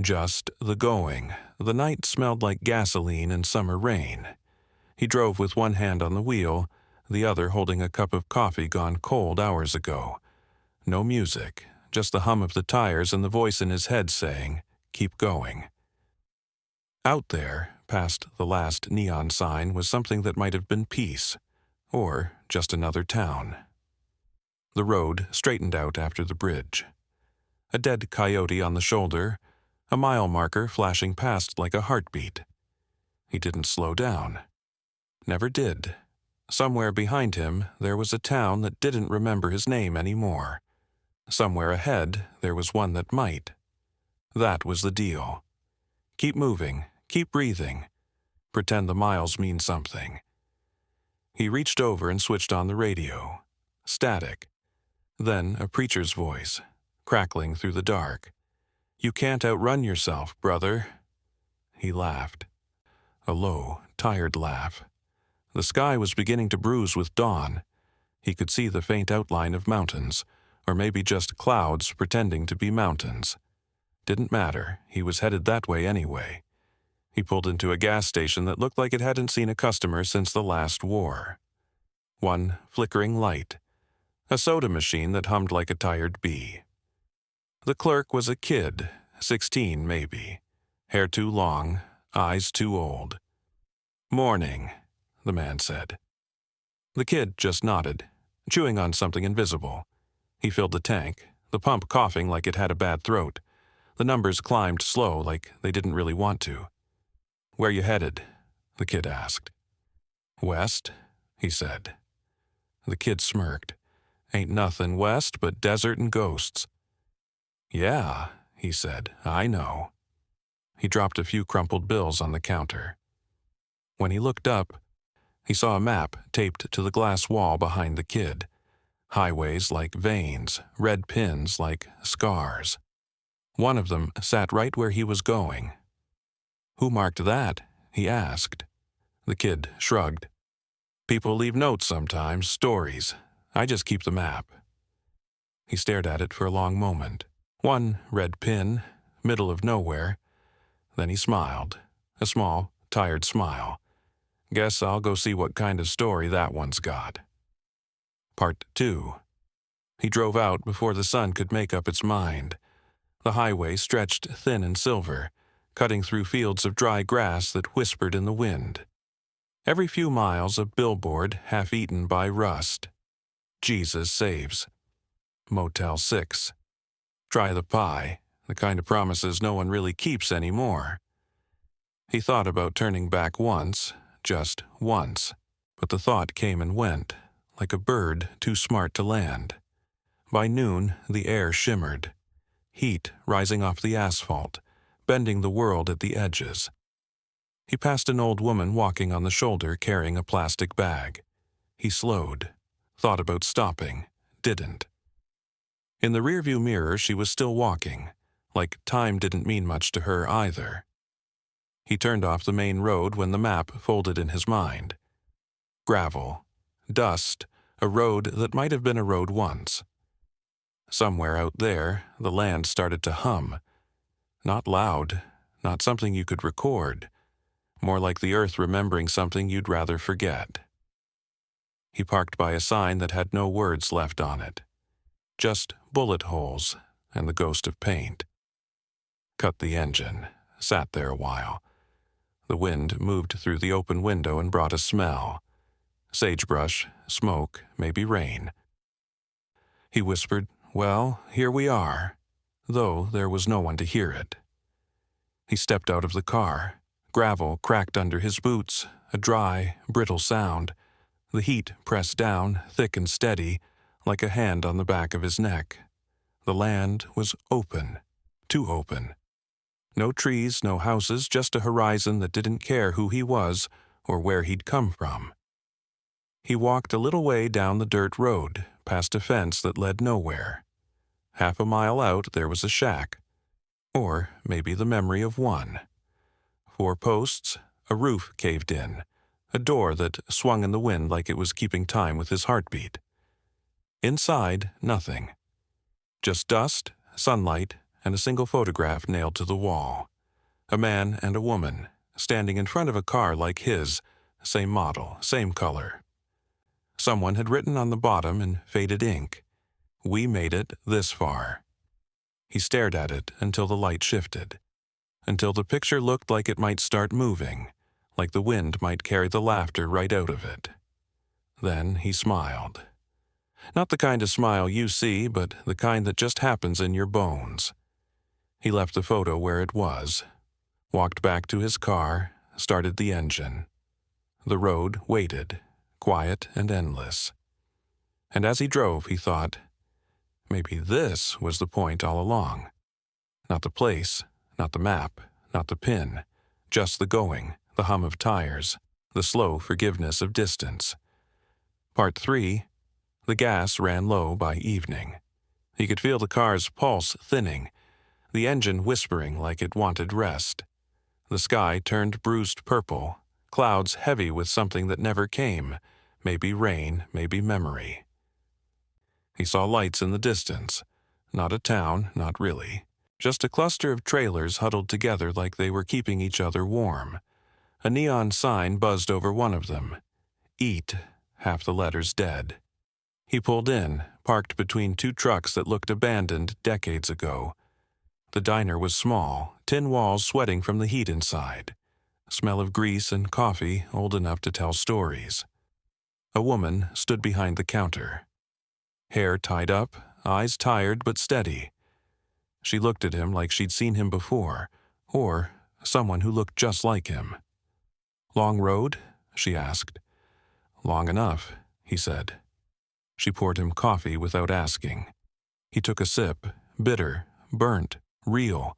Just the going. The night smelled like gasoline and summer rain. He drove with one hand on the wheel, the other holding a cup of coffee gone cold hours ago. No music, just the hum of the tires and the voice in his head saying, "Keep going." Out there, past the last neon sign, was something that might have been peace, or just another town. The road straightened out after the bridge. A dead coyote on the shoulder, a mile marker flashing past like a heartbeat. He didn't slow down. Never did. Somewhere behind him, there was a town that didn't remember his name anymore. Somewhere ahead, there was one that might. That was the deal. Keep moving, keep breathing. Pretend the miles mean something. He reached over and switched on the radio. Static. Then a preacher's voice, crackling through the dark. "You can't outrun yourself, brother." He laughed. A low, tired laugh. The sky was beginning to bruise with dawn. He could see the faint outline of mountains, or maybe just clouds pretending to be mountains. Didn't matter, he was headed that way anyway. He pulled into a gas station that looked like it hadn't seen a customer since the last war. One flickering light. A soda machine that hummed like a tired bee. The clerk was a kid, 16 maybe. Hair too long, eyes too old. "Morning," the man said. The kid just nodded, chewing on something invisible. He filled the tank, the pump coughing like it had a bad throat. The numbers climbed slow like they didn't really want to. "Where you headed?" the kid asked. "West," he said. The kid smirked. "Ain't nothing west but desert and ghosts." "Yeah," he said, "I know." He dropped a few crumpled bills on the counter. When he looked up, he saw a map taped to the glass wall behind the kid. Highways like veins, red pins like scars. One of them sat right where he was going. "Who marked that?" he asked. The kid shrugged. "People leave notes sometimes, stories. I just keep the map." He stared at it for a long moment. One red pin, middle of nowhere. Then he smiled, a small, tired smile. "Guess I'll go see what kind of story that one's got." Part 2. He drove out before the sun could make up its mind. The highway stretched thin and silver, cutting through fields of dry grass that whispered in the wind. Every few miles a billboard half-eaten by rust. "Jesus saves." Motel 6. Try the pie, the kind of promises no one really keeps anymore. He thought about turning back once, just once, but the thought came and went, like a bird too smart to land. By noon, the air shimmered. Heat rising off the asphalt, bending the world at the edges. He passed an old woman walking on the shoulder carrying a plastic bag. He slowed, thought about stopping, didn't. In the rearview mirror she was still walking, like time didn't mean much to her either. He turned off the main road when the map folded in his mind. Gravel, dust, a road that might have been a road once. Somewhere out there, the land started to hum. Not loud, not something you could record. More like the earth remembering something you'd rather forget. He parked by a sign that had no words left on it. Just bullet holes and the ghost of paint. Cut the engine, sat there a while. The wind moved through the open window and brought a smell. Sagebrush, smoke, maybe rain. He whispered, "Well, here we are," though there was no one to hear it. He stepped out of the car. Gravel cracked under his boots, a dry, brittle sound. The heat pressed down, thick and steady, like a hand on the back of his neck. The land was open, too open. No trees, no houses, just a horizon that didn't care who he was or where he'd come from. He walked a little way down the dirt road, past a fence that led nowhere. Half a mile out there was a shack. Or maybe the memory of one. 4 posts, a roof caved in, a door that swung in the wind like it was keeping time with his heartbeat. Inside, nothing. Just dust, sunlight, and a single photograph nailed to the wall. A man and a woman, standing in front of a car like his, same model, same color. Someone had written on the bottom in faded ink, "We made it this far." He stared at it until the light shifted, until the picture looked like it might start moving, like the wind might carry the laughter right out of it. Then he smiled. Not the kind of smile you see, but the kind that just happens in your bones. He left the photo where it was, walked back to his car, started the engine. The road waited, quiet and endless. And as he drove, he thought, maybe this was the point all along. Not the place, not the map, not the pin, just the going, the hum of tires, the slow forgiveness of distance. Part 3. The gas ran low by evening. He could feel the car's pulse thinning, the engine whispering like it wanted rest. The sky turned bruised purple, clouds heavy with something that never came, maybe rain, maybe memory. He saw lights in the distance. Not a town, not really. Just a cluster of trailers huddled together like they were keeping each other warm. A neon sign buzzed over one of them. Eat, half the letters dead. He pulled in, parked between two trucks that looked abandoned decades ago. The diner was small, tin walls sweating from the heat inside. Smell of grease and coffee old enough to tell stories. A woman stood behind the counter. Hair tied up, eyes tired but steady. She looked at him like she'd seen him before, or someone who looked just like him. "Long road?" she asked. "Long enough," he said. She poured him coffee without asking. He took a sip, bitter, burnt, real.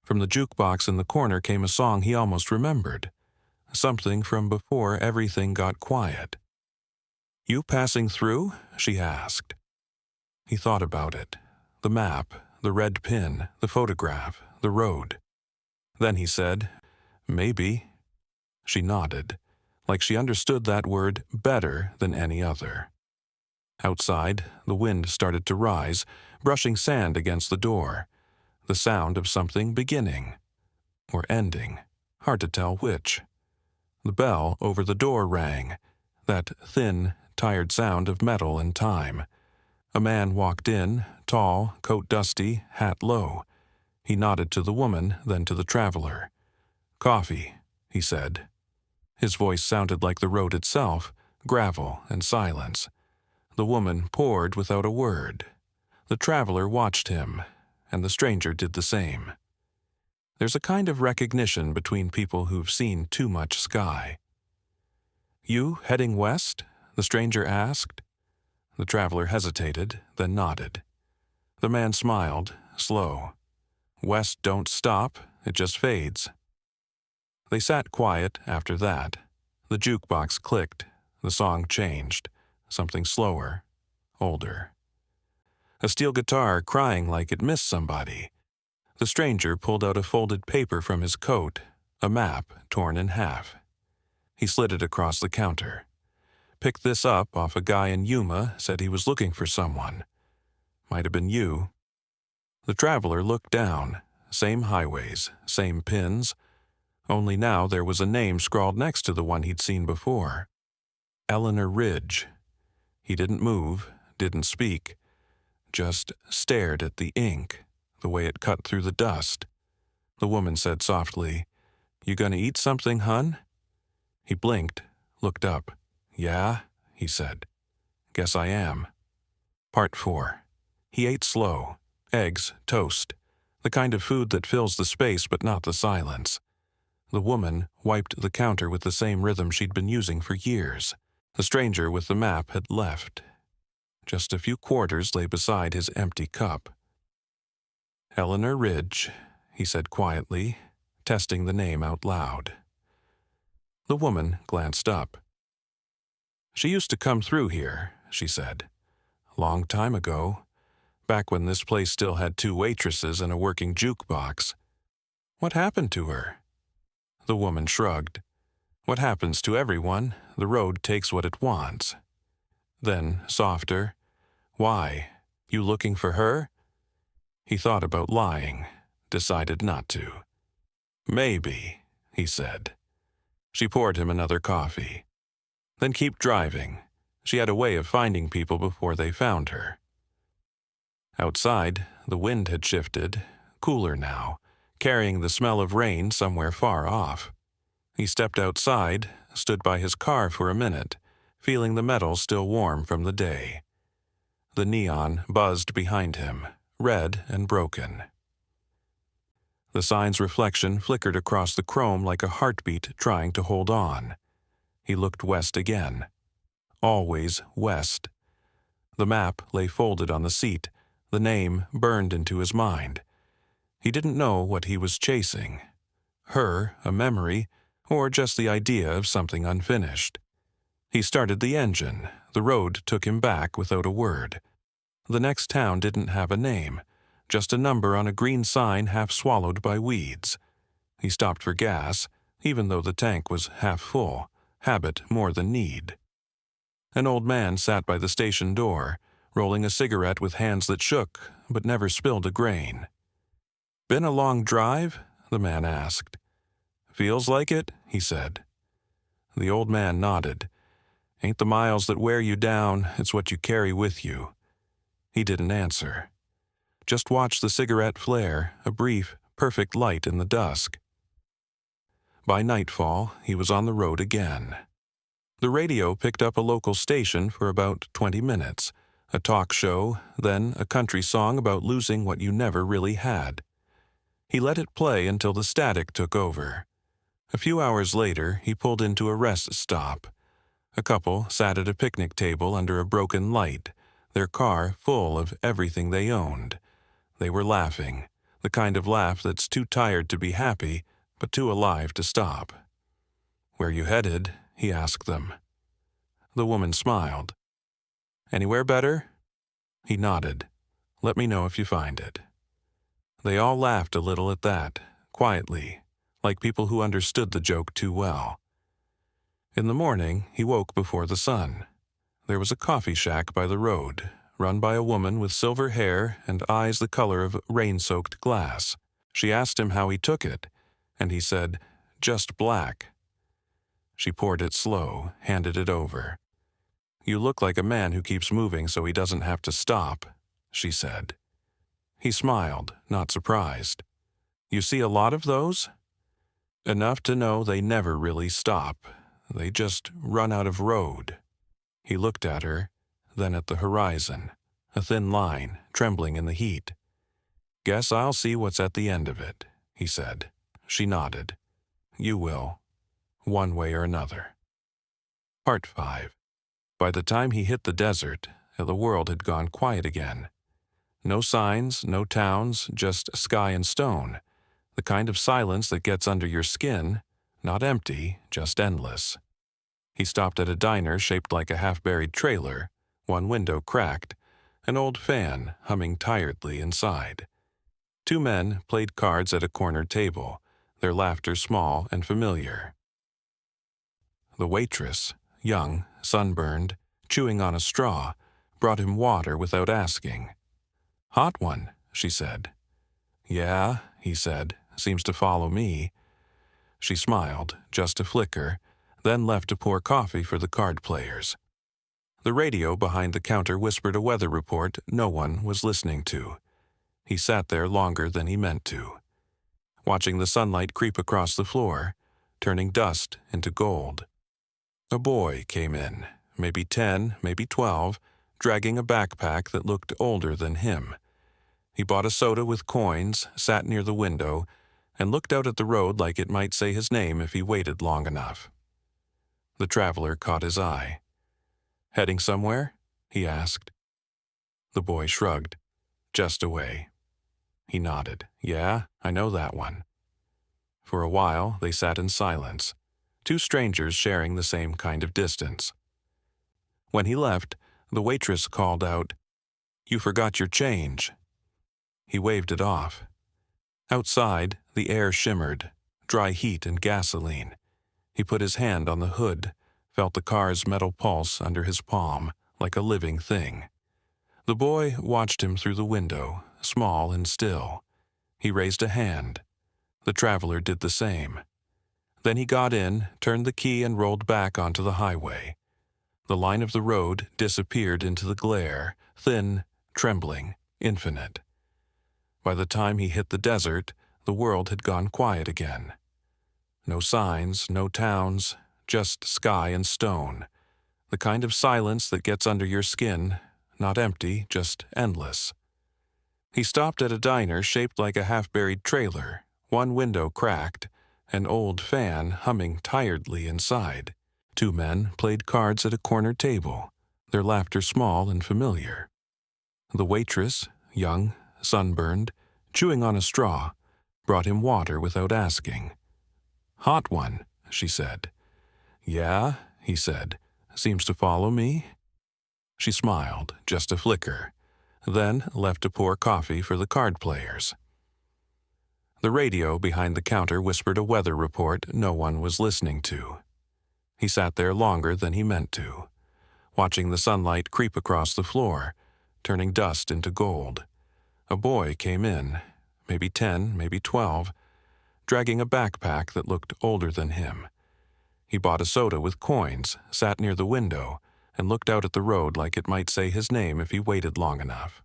From the jukebox in the corner came a song he almost remembered. Something from before everything got quiet. "You passing through?" she asked. He thought about it. The map, the red pin, the photograph, the road. Then he said, "Maybe." She nodded, like she understood that word better than any other. Outside, the wind started to rise, brushing sand against the door. The sound of something beginning. Or ending. Hard to tell which. The bell over the door rang. That thin, tired sound of metal and time. A man walked in, tall, coat dusty, hat low. He nodded to the woman, then to the traveler. "Coffee," he said. His voice sounded like the road itself, gravel and silence. The woman poured without a word. The traveler watched him, and the stranger did the same. There's a kind of recognition between people who've seen too much sky. "You heading west?" the stranger asked. The traveler hesitated, then nodded. The man smiled, slow. "West don't stop, it just fades." They sat quiet after that. The jukebox clicked. The song changed. Something slower, older. A steel guitar crying like it missed somebody. The stranger pulled out a folded paper from his coat, a map torn in half. He slid it across the counter. "Picked this up off a guy in Yuma, said he was looking for someone. Might have been you." The traveler looked down. Same highways, same pins. Only now there was a name scrawled next to the one he'd seen before. Eleanor Ridge. He didn't move, didn't speak. Just stared at the ink, the way it cut through the dust. The woman said softly, "You gonna eat something, hun?" He blinked, looked up. "Yeah," he said. "Guess I am." Part 4. He ate slow. Eggs, toast. The kind of food that fills the space but not the silence. The woman wiped the counter with the same rhythm she'd been using for years. The stranger with the map had left. Just a few quarters lay beside his empty cup. "Eleanor Ridge," he said quietly, testing the name out loud. The woman glanced up. "She used to come through here," she said. "Long time ago, back when this place still had 2 waitresses and a working jukebox. What happened to her?" The woman shrugged. "What happens to everyone? The road takes what it wants." Then, softer, "Why? You looking for her?" He thought about lying, decided not to. "Maybe," he said. She poured him another coffee. "Then keep driving." She had a way of finding people before they found her. Outside, the wind had shifted, cooler now, carrying the smell of rain somewhere far off. He stepped outside, stood by his car for a minute, feeling the metal still warm from the day. The neon buzzed behind him, red and broken. The sign's reflection flickered across the chrome like a heartbeat trying to hold on. He looked west again. Always west. The map lay folded on the seat, the name burned into his mind. He didn't know what he was chasing. Her, a memory, or just the idea of something unfinished. He started the engine. The road took him back without a word. The next town didn't have a name, just a number on a green sign half swallowed by weeds. He stopped for gas, even though the tank was half full, habit more than need. An old man sat by the station door, rolling a cigarette with hands that shook but never spilled a grain. "Been a long drive?" the man asked. "Feels like it," he said. The old man nodded. "Ain't the miles that wear you down, it's what you carry with you." He didn't answer. Just watched the cigarette flare, a brief, perfect light in the dusk. By nightfall, he was on the road again. The radio picked up a local station for about 20 minutes, a talk show, then a country song about losing what you never really had. He let it play until the static took over. A few hours later, he pulled into a rest stop. A couple sat at a picnic table under a broken light, their car full of everything they owned. They were laughing, the kind of laugh that's too tired to be happy, but too alive to stop. "Where you headed?" he asked them. The woman smiled. "Anywhere better?" He nodded. "Let me know if you find it." They all laughed a little at that, quietly, like people who understood the joke too well. In the morning, he woke before the sun. There was a coffee shack by the road, run by a woman with silver hair and eyes the color of rain-soaked glass. She asked him how he took it, and he said, "Just black." She poured it slow, handed it over. "You look like a man who keeps moving so he doesn't have to stop," she said. He smiled, not surprised. "You see a lot of those?" "Enough to know they never really stop. They just run out of road." He looked at her, then at the horizon, a thin line, trembling in the heat. "Guess I'll see what's at the end of it," he said. She nodded. "You will, one way or another." Part 5. By the time he hit the desert, the world had gone quiet again. No signs, no towns, just sky and stone. The kind of silence that gets under your skin, not empty, just endless. He stopped at a diner shaped like a half-buried trailer, one window cracked, an old fan humming tiredly inside. Two men played cards at a corner table, their laughter small and familiar. The waitress, young, sunburned, chewing on a straw, brought him water without asking. "Hot one," she said. "Yeah," he said, "seems to follow me." She smiled, just a flicker, then left to pour coffee for the card players. The radio behind the counter whispered a weather report no one was listening to. He sat there longer than he meant to, watching the sunlight creep across the floor, turning dust into gold. A boy came in, maybe 10, maybe 12, dragging a backpack that looked older than him. He bought a soda with coins, sat near the window, and looked out at the road like it might say his name if he waited long enough. The traveler caught his eye. "Heading somewhere?" he asked. The boy shrugged. "Just away." He nodded. "Yeah, I know that one." For a while, they sat in silence, two strangers sharing the same kind of distance. When he left, the waitress called out, "You forgot your change." He waved it off. Outside, the air shimmered, dry heat and gasoline. He put his hand on the hood, felt the car's metal pulse under his palm, like a living thing. The boy watched him through the window, small and still. He raised a hand. The traveler did the same. Then he got in, turned the key, and rolled back onto the highway. The line of the road disappeared into the glare, thin, trembling, infinite. By the time he hit the desert, the world had gone quiet again. No signs, no towns, just sky and stone. The kind of silence that gets under your skin, not empty, just endless. He stopped at a diner shaped like a half-buried trailer, one window cracked, an old fan humming tiredly inside. Two men played cards at a corner table, their laughter small and familiar. The waitress, young, sunburned, chewing on a straw, brought him water without asking. "Hot one," she said. "Yeah," he said. "Seems to follow me?" She smiled, just a flicker, then left to pour coffee for the card players. The radio behind the counter whispered a weather report no one was listening to. He sat there longer than he meant to, watching the sunlight creep across the floor, turning dust into gold. A boy came in, maybe 10, maybe 12, dragging a backpack that looked older than him. He bought a soda with coins, sat near the window, and looked out at the road like it might say his name if he waited long enough.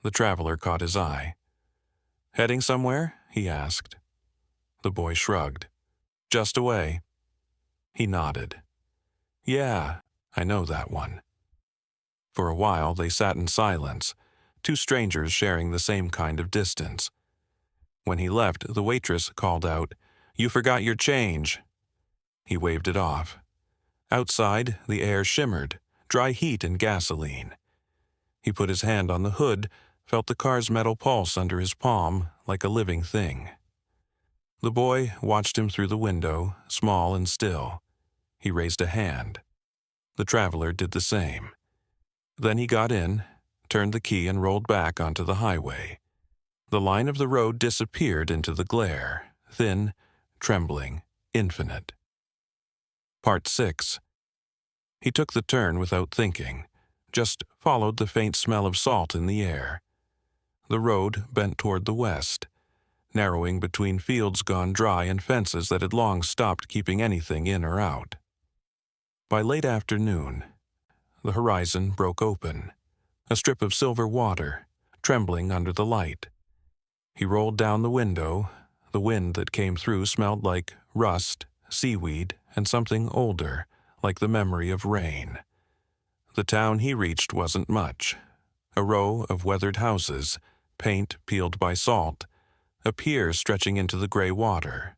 The traveler caught his eye. "Heading somewhere?" he asked. The boy shrugged. "Just away." He nodded. "Yeah, I know that one." For a while they sat in silence, two strangers sharing the same kind of distance. When he left, the waitress called out, "You forgot your change." He waved it off. Outside, the air shimmered, dry heat and gasoline. He put his hand on the hood, felt the car's metal pulse under his palm like a living thing. The boy watched him through the window, small and still. He raised a hand. The traveler did the same. Then he got in, turned the key, and rolled back onto the highway. The line of the road disappeared into the glare, thin, trembling, infinite. Part 6. He took the turn without thinking, just followed the faint smell of salt in the air. The road bent toward the west, narrowing between fields gone dry and fences that had long stopped keeping anything in or out. By late afternoon, the horizon broke open, a strip of silver water, trembling under the light. He rolled down the window. The wind that came through smelled like rust, seaweed, and something older, like the memory of rain. The town he reached wasn't much. A row of weathered houses, paint peeled by salt, a pier stretching into the gray water.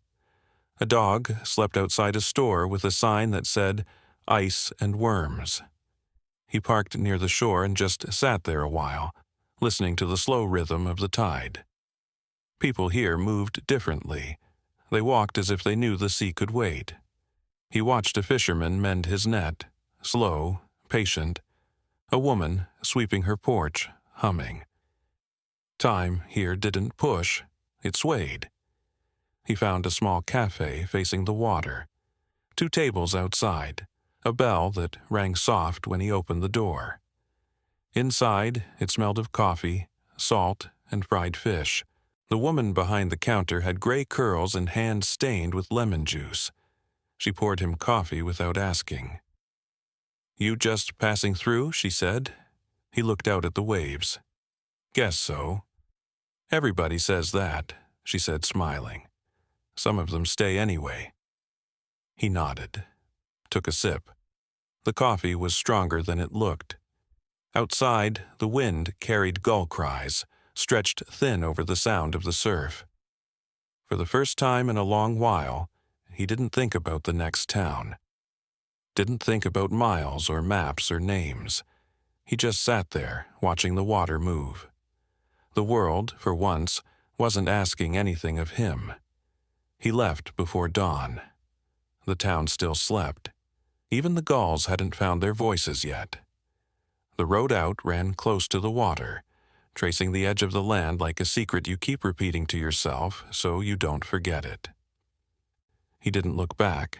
A dog slept outside a store with a sign that said, "Ice and worms." He parked near the shore and just sat there a while, listening to the slow rhythm of the tide. People here moved differently. They walked as if they knew the sea could wait. He watched a fisherman mend his net, slow, patient. A woman sweeping her porch, humming. Time here didn't push, it swayed. He found a small cafe facing the water. 2 tables outside, a bell that rang soft when he opened the door. Inside, it smelled of coffee, salt, and fried fish. The woman behind the counter had gray curls and hands stained with lemon juice. She poured him coffee without asking. "You just passing through?" she said. He looked out at the waves. "Guess so." "Everybody says that," she said, smiling. "Some of them stay anyway." He nodded, took a sip. The coffee was stronger than it looked. Outside, the wind carried gull cries, stretched thin over the sound of the surf. For the first time in a long while, he didn't think about the next town. Didn't think about miles or maps or names. He just sat there, watching the water move. The world, for once, wasn't asking anything of him. He left before dawn. The town still slept. Even the gulls hadn't found their voices yet. The road out ran close to the water, tracing the edge of the land like a secret you keep repeating to yourself so you don't forget it. He didn't look back.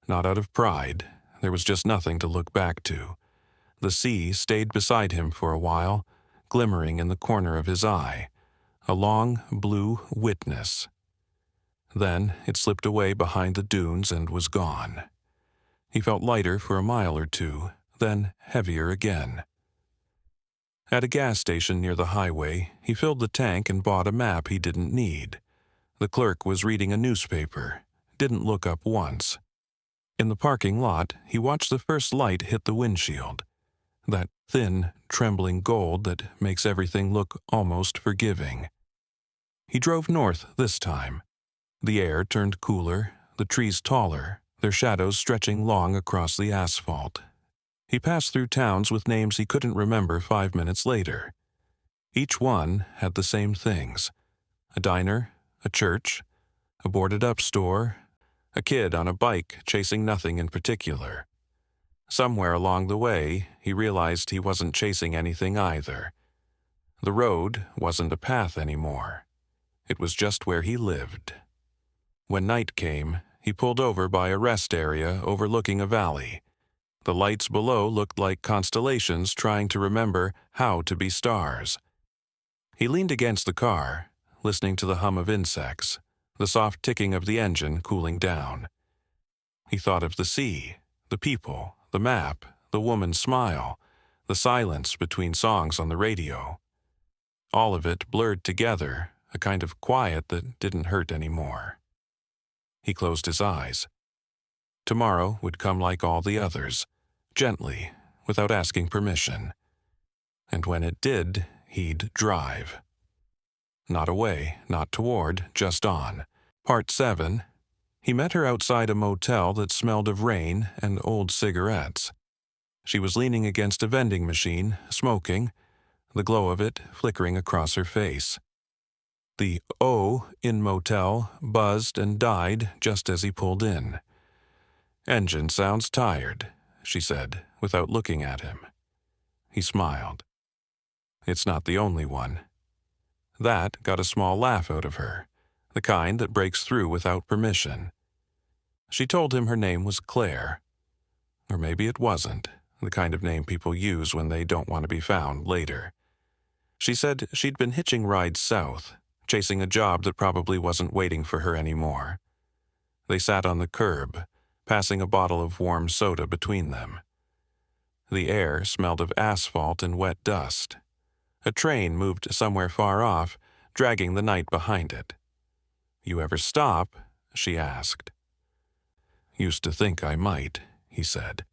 Not out of pride. There was just nothing to look back to. The sea stayed beside him for a while, glimmering in the corner of his eye, a long blue witness. Then it slipped away behind the dunes and was gone. He felt lighter for a mile or two, then heavier again. At a gas station near the highway, he filled the tank and bought a map he didn't need. The clerk was reading a newspaper, didn't look up once. In the parking lot, he watched the first light hit the windshield, that thin, trembling gold that makes everything look almost forgiving. He drove north this time. The air turned cooler, the trees taller, their shadows stretching long across the asphalt. He passed through towns with names he couldn't remember 5 minutes later. Each one had the same things: a diner, a church, a boarded-up store, a kid on a bike chasing nothing in particular. Somewhere along the way, he realized he wasn't chasing anything either. The road wasn't a path anymore. It was just where he lived. When night came, he pulled over by a rest area overlooking a valley. The lights below looked like constellations trying to remember how to be stars. He leaned against the car, listening to the hum of insects, the soft ticking of the engine cooling down. He thought of the sea, the people, the map, the woman's smile, the silence between songs on the radio. All of it blurred together, a kind of quiet that didn't hurt anymore. He closed his eyes. Tomorrow would come like all the others, gently, without asking permission. And when it did, he'd drive. Not away, not toward, just on. Part 7. He met her outside a motel that smelled of rain and old cigarettes. She was leaning against a vending machine, smoking, the glow of it flickering across her face. The O in motel buzzed and died just as he pulled in. "Engine sounds tired," she said, without looking at him. He smiled. It's not the only one. That got a small laugh out of her, the kind that breaks through without permission. She told him her name was Claire. Or maybe it wasn't, the kind of name people use when they don't want to be found later. She said she'd been hitching rides south, chasing a job that probably wasn't waiting for her anymore. They sat on the curb, passing a bottle of warm soda between them. The air smelled of asphalt and wet dust. A train moved somewhere far off, dragging the night behind it. "You ever stop?" she asked. "Used to think I might," he said.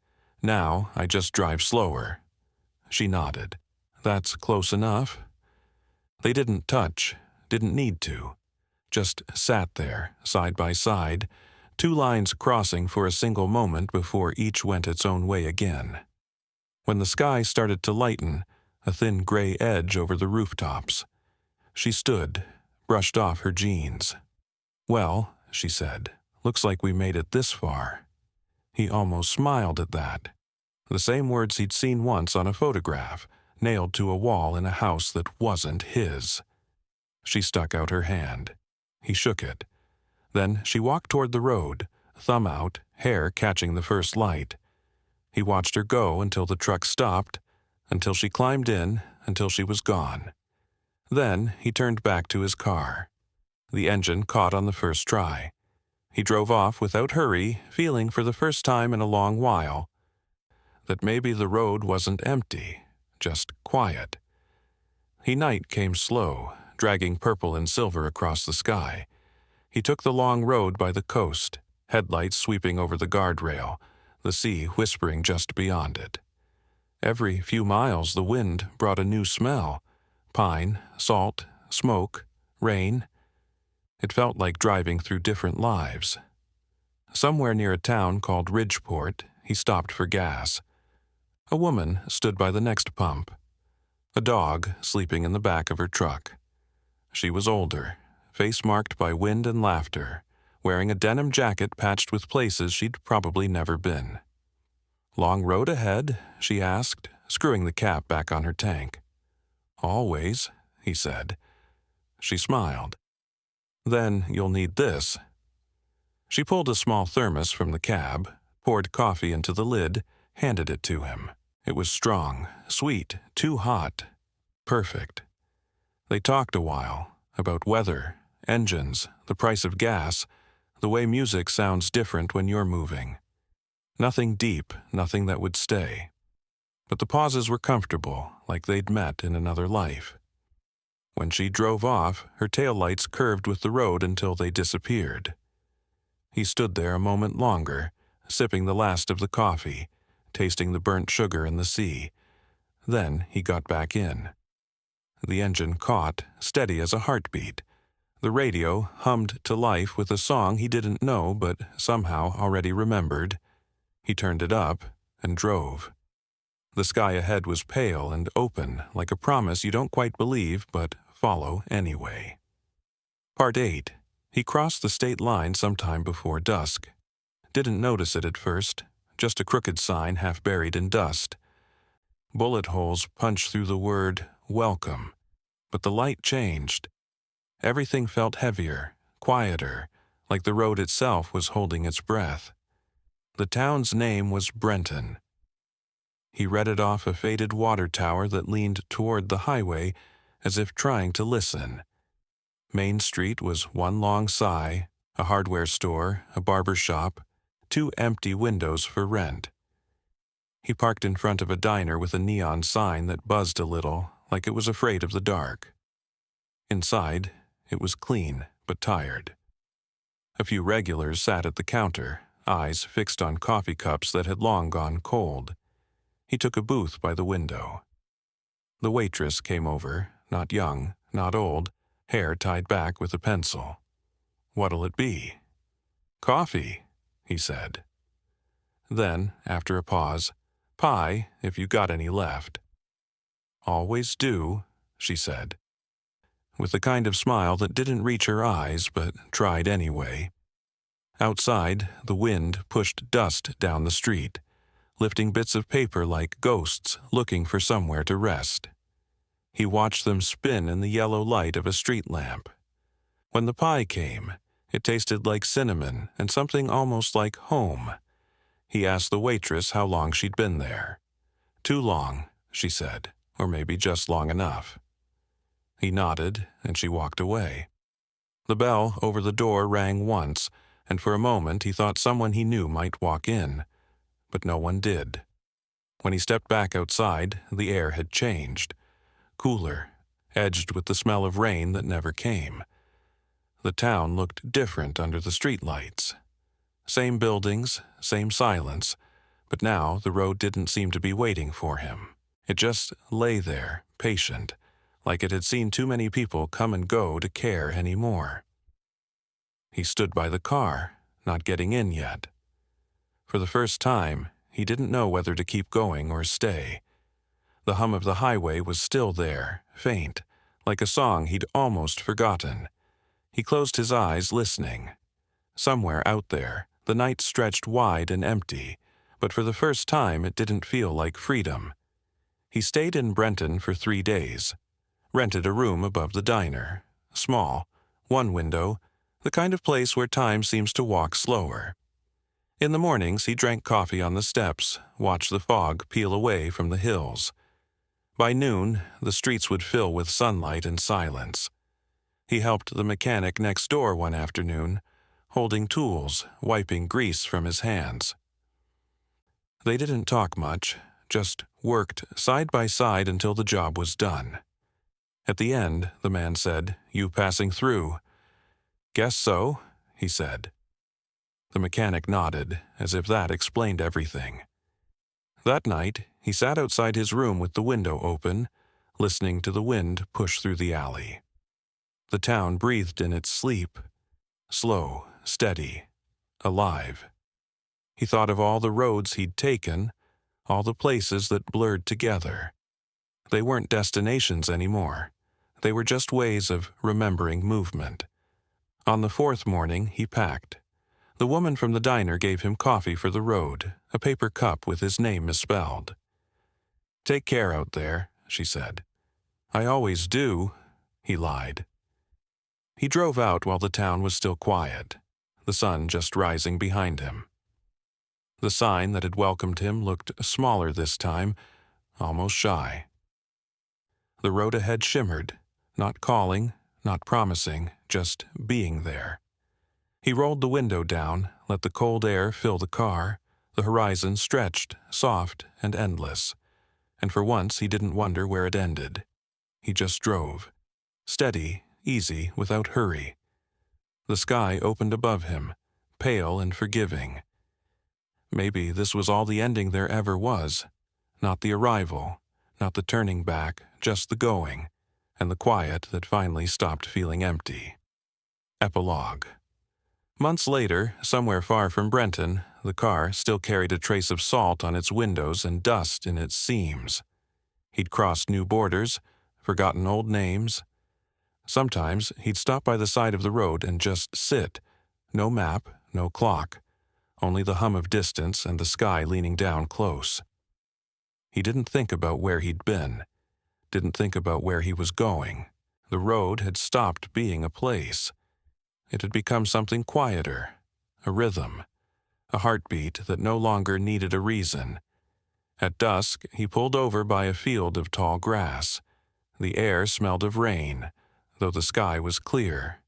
"Now I just drive slower." She nodded. "That's close enough." They didn't touch, didn't need to. Just sat there, side by side, two lines crossing for a single moment before each went its own way again. When the sky started to lighten, a thin gray edge over the rooftops, she stood, brushed off her jeans. "Well," she said, "looks like we made it this far." He almost smiled at that. The same words he'd seen once on a photograph, nailed to a wall in a house that wasn't his. She stuck out her hand. He shook it. Then she walked toward the road, thumb out, hair catching the first light. He watched her go until the truck stopped, until she climbed in, until she was gone. Then he turned back to his car. The engine caught on the first try. He drove off without hurry, feeling for the first time in a long while that maybe the road wasn't empty, just quiet. Night came slow, dragging purple and silver across the sky. He took the long road by the coast, headlights sweeping over the guardrail, the sea whispering just beyond it. Every few miles the wind brought a new smell: pine, salt, smoke, rain. It felt like driving through different lives. Somewhere near a town called Ridgeport, he stopped for gas. A woman stood by the next pump. A dog sleeping in the back of her truck. She was older, face marked by wind and laughter, wearing a denim jacket patched with places she'd probably never been. "Long road ahead?" she asked, screwing the cap back on her tank. "Always," he said. She smiled. "Then you'll need this." She pulled a small thermos from the cab, poured coffee into the lid, handed it to him. It was strong, sweet, too hot. perfect. They talked a while, about weather, engines, the price of gas, the way music sounds different when you're moving. Nothing deep, nothing that would stay. But the pauses were comfortable, like they'd met in another life. When she drove off, her taillights curved with the road until they disappeared. He stood there a moment longer, sipping the last of the coffee, tasting the burnt sugar in the sea. Then he got back in. The engine caught, steady as a heartbeat. The radio hummed to life with a song he didn't know but somehow already remembered. He turned it up and drove. The sky ahead was pale and open, like a promise you don't quite believe but follow anyway. Part 8. He crossed the state line sometime before dusk. Didn't notice it at first, just a crooked sign half buried in dust. Bullet holes punched through the word welcome, but the light changed. Everything felt heavier, quieter, like the road itself was holding its breath. The town's name was Brenton. He read it off a faded water tower that leaned toward the highway as if trying to listen. Main Street was one long sigh, a hardware store, a barber shop, 2 empty windows for rent. He parked in front of a diner with a neon sign that buzzed a little, like it was afraid of the dark. Inside, it was clean but tired. A few regulars sat at the counter, eyes fixed on coffee cups that had long gone cold. He took a booth by the window. The waitress came over, not young, not old, hair tied back with a pencil. "What'll it be?" "Coffee," he said. Then, after a pause, "Pie, if you got any left." "Always do," she said, with the kind of smile that didn't reach her eyes but tried anyway. Outside, the wind pushed dust down the street, lifting bits of paper like ghosts looking for somewhere to rest. He watched them spin in the yellow light of a street lamp. When the pie came, it tasted like cinnamon and something almost like home. He asked the waitress how long she'd been there. "Too long," she said, "or maybe just long enough." He nodded, and she walked away. The bell over the door rang once, and for a moment he thought someone he knew might walk in. But no one did. When he stepped back outside, the air had changed. Cooler, edged with the smell of rain that never came. The town looked different under the streetlights. Same buildings, same silence, but now the road didn't seem to be waiting for him. It just lay there, patient, like it had seen too many people come and go to care anymore. He stood by the car, not getting in yet. For the first time, he didn't know whether to keep going or stay. The hum of the highway was still there, faint, like a song he'd almost forgotten. He closed his eyes, listening. Somewhere out there, the night stretched wide and empty, but for the first time it didn't feel like freedom. He stayed in Brenton for 3 days, rented a room above the diner, small, 1 window, the kind of place where time seems to walk slower. In the mornings, he drank coffee on the steps, watched the fog peel away from the hills. By noon, the streets would fill with sunlight and silence. He helped the mechanic next door one afternoon, holding tools, wiping grease from his hands. They didn't talk much, just worked side by side until the job was done. At the end, the man said, "You passing through?" "Guess so," he said. The mechanic nodded, as if that explained everything. That night, he sat outside his room with the window open, listening to the wind push through the alley. The town breathed in its sleep, slow, steady, alive. He thought of all the roads he'd taken, all the places that blurred together. They weren't destinations anymore. They were just ways of remembering movement. On the 4th morning, he packed. The woman from the diner gave him coffee for the road, a paper cup with his name misspelled. "Take care out there," she said. "I always do," he lied. He drove out while the town was still quiet, the sun just rising behind him. The sign that had welcomed him looked smaller this time, almost shy. The road ahead shimmered, not calling, not promising, just being there. He rolled the window down, let the cold air fill the car. The horizon stretched, soft and endless. And for once he didn't wonder where it ended. He just drove. Steady, easy, without hurry. The sky opened above him, pale and forgiving. Maybe this was all the ending there ever was. Not the arrival, not the turning back, just the going, and the quiet that finally stopped feeling empty. Epilogue. Months later, somewhere far from Brenton, the car still carried a trace of salt on its windows and dust in its seams. He'd crossed new borders, forgotten old names. Sometimes he'd stop by the side of the road and just sit. No map, no clock, only the hum of distance and the sky leaning down close. He didn't think about where he'd been, didn't think about where he was going. The road had stopped being a place. It had become something quieter, a rhythm, a heartbeat that no longer needed a reason. At dusk, he pulled over by a field of tall grass. The air smelled of rain, though the sky was clear.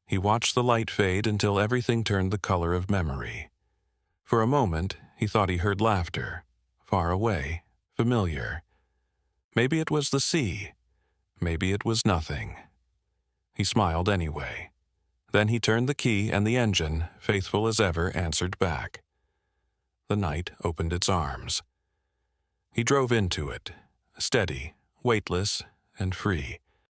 He watched the light fade until everything turned the color of memory. For a moment, he thought he heard laughter, far away, familiar. Maybe it was the sea. Maybe it was nothing. He smiled anyway. Then he turned the key and the engine, faithful as ever, answered back. The night opened its arms. He drove into it, steady, weightless, and free.